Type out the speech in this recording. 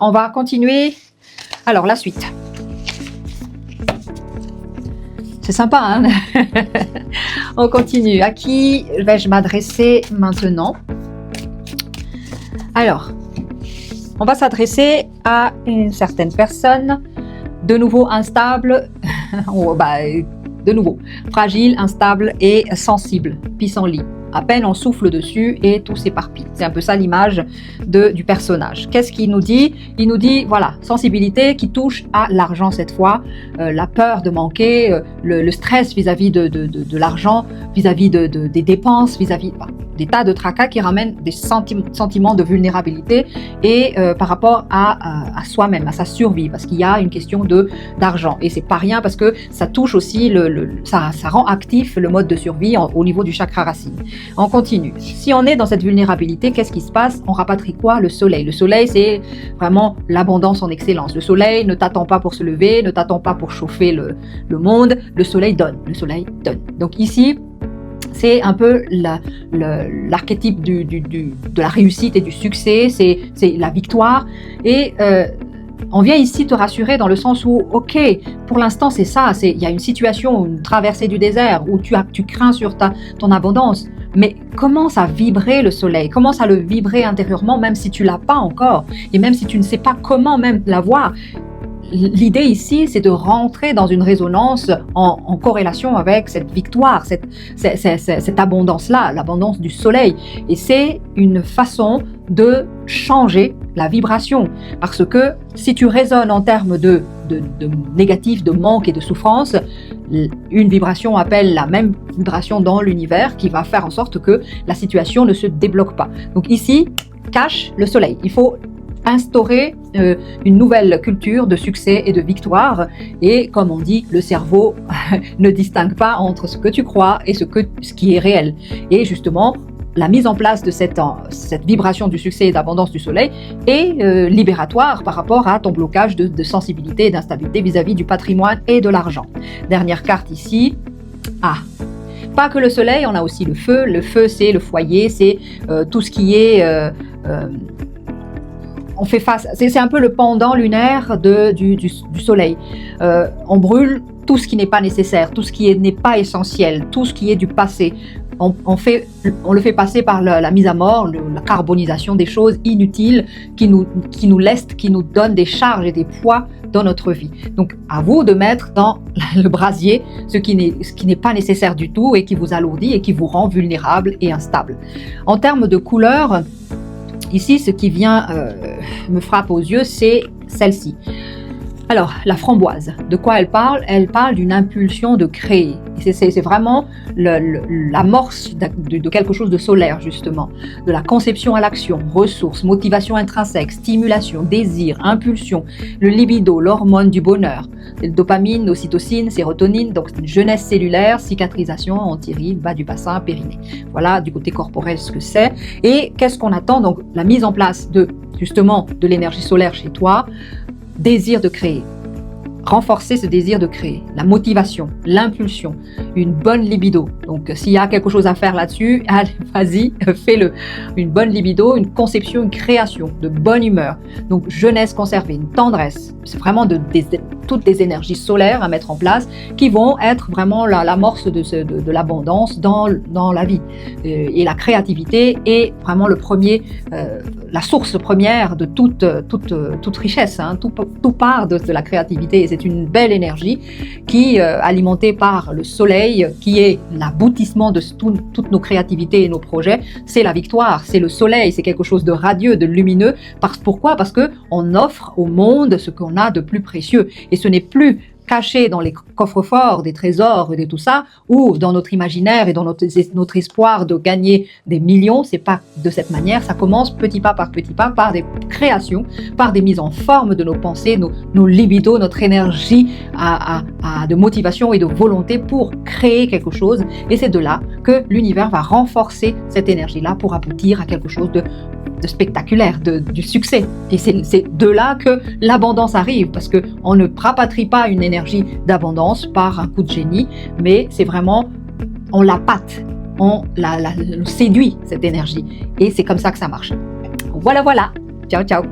on va continuer. Alors, la suite. C'est sympa, hein? On continue. À qui vais-je m'adresser maintenant? Alors, on va s'adresser à une certaine personne, de nouveau instable, de nouveau fragile, instable et sensible, pissenlit. À peine on souffle dessus et tout s'éparpille. C'est un peu ça l'image du personnage. Qu'est-ce qu'il nous dit? Il nous dit, voilà, sensibilité qui touche à l'argent cette fois, la peur de manquer, le stress vis-à-vis de l'argent, vis-à-vis des dépenses, vis-à-vis des tas de tracas qui ramènent des sentiments de vulnérabilité et par rapport à soi-même, à sa survie, parce qu'il y a une question d'argent. Et c'est pas rien parce que ça touche aussi, ça rend actif le mode de survie au niveau du chakra racine. On continue. Si on est dans cette vulnérabilité, qu'est-ce qui se passe? On rapatrie quoi? Le soleil. Le soleil, c'est vraiment l'abondance en excellence. Le soleil ne t'attend pas pour se lever, ne t'attend pas pour chauffer le monde. Le soleil donne. Le soleil donne. Donc ici, c'est un peu l'archétype de la réussite et du succès, c'est la victoire. Et on vient ici te rassurer dans le sens où, ok, pour l'instant c'est ça, il y a une situation, une traversée du désert où tu crains sur ton abondance, mais commence à vibrer le soleil, commence à le vibrer intérieurement, même si tu l'as pas encore, et même si tu ne sais pas comment même l'avoir. L'idée ici, c'est de rentrer dans une résonance en corrélation avec cette victoire, cette abondance-là, l'abondance du soleil. Et c'est une façon de changer la vibration. Parce que si tu résonnes en termes de négatif, de manque et de souffrance, une vibration appelle la même vibration dans l'univers qui va faire en sorte que la situation ne se débloque pas. Donc ici, cache le soleil. Il faut instaurer une nouvelle culture de succès et de victoire. Et comme on dit, le cerveau ne distingue pas entre ce que tu crois et ce qui est réel. Et justement, la mise en place de cette vibration du succès et d'abondance du soleil est libératoire par rapport à ton blocage de sensibilité et d'instabilité vis-à-vis du patrimoine et de l'argent. Dernière carte ici. Pas que le soleil, on a aussi le feu. Le feu, c'est le foyer, c'est tout ce qui est... on fait face, c'est un peu le pendant lunaire du soleil. On brûle tout ce qui n'est pas nécessaire, tout ce qui n'est pas essentiel, tout ce qui est du passé. On le fait passer par la mise à mort, la carbonisation des choses inutiles qui nous lestent, qui nous donnent des charges et des poids dans notre vie. Donc, à vous de mettre dans le brasier ce qui n'est pas nécessaire du tout et qui vous alourdit et qui vous rend vulnérable et instable. En termes de couleurs, ici, ce qui vient me frappe aux yeux, c'est celle-ci. Alors, la framboise, de quoi elle parle? Elle parle d'une impulsion de créer. C'est vraiment l'amorce de quelque chose de solaire, justement. De la conception à l'action, ressources, motivation intrinsèque, stimulation, désir, impulsion, le libido, l'hormone du bonheur, dopamine, ocytocine, sérotonine, donc une jeunesse cellulaire, cicatrisation, antiride, bas du bassin, périnée. Voilà, du côté corporel, ce que c'est. Et qu'est-ce qu'on attend? Donc, la mise en place justement, de l'énergie solaire chez toi, désir de créer. Renforcer ce désir de créer, la motivation, l'impulsion, une bonne libido. Donc, s'il y a quelque chose à faire là-dessus, allez, vas-y, fais-le. Une bonne libido, une conception, une création, de bonne humeur. Donc, jeunesse conservée, une tendresse. C'est vraiment toutes des énergies solaires à mettre en place qui vont être vraiment l'amorce de l'abondance dans la vie. Et la créativité est vraiment la source première de toute richesse. Hein. Tout part de la créativité. Et c'est une belle énergie qui, alimentée par le soleil, qui est l'aboutissement de toutes nos créativités et nos projets, c'est la victoire, c'est le soleil, c'est quelque chose de radieux, de lumineux. Pourquoi? Parce qu'on offre au monde ce qu'on a de plus précieux. Et ce n'est plus caché dans les coffres-forts des trésors et de tout ça, ou dans notre imaginaire et dans notre espoir de gagner des millions. C'est pas de cette manière. Ça commence petit pas, par des créations, par des mises en forme de nos pensées, nos libidos, notre énergie de motivation et de volonté pour créer quelque chose. Et c'est de là que l'univers va renforcer cette énergie-là pour aboutir à quelque chose de spectaculaire, du succès. Et c'est de là que l'abondance arrive, parce qu'on ne rapatrie pas une énergie d'abondance par un coup de génie, mais c'est vraiment, on la pâte, on la séduit, cette énergie. Et c'est comme ça que ça marche. Voilà. Ciao, ciao.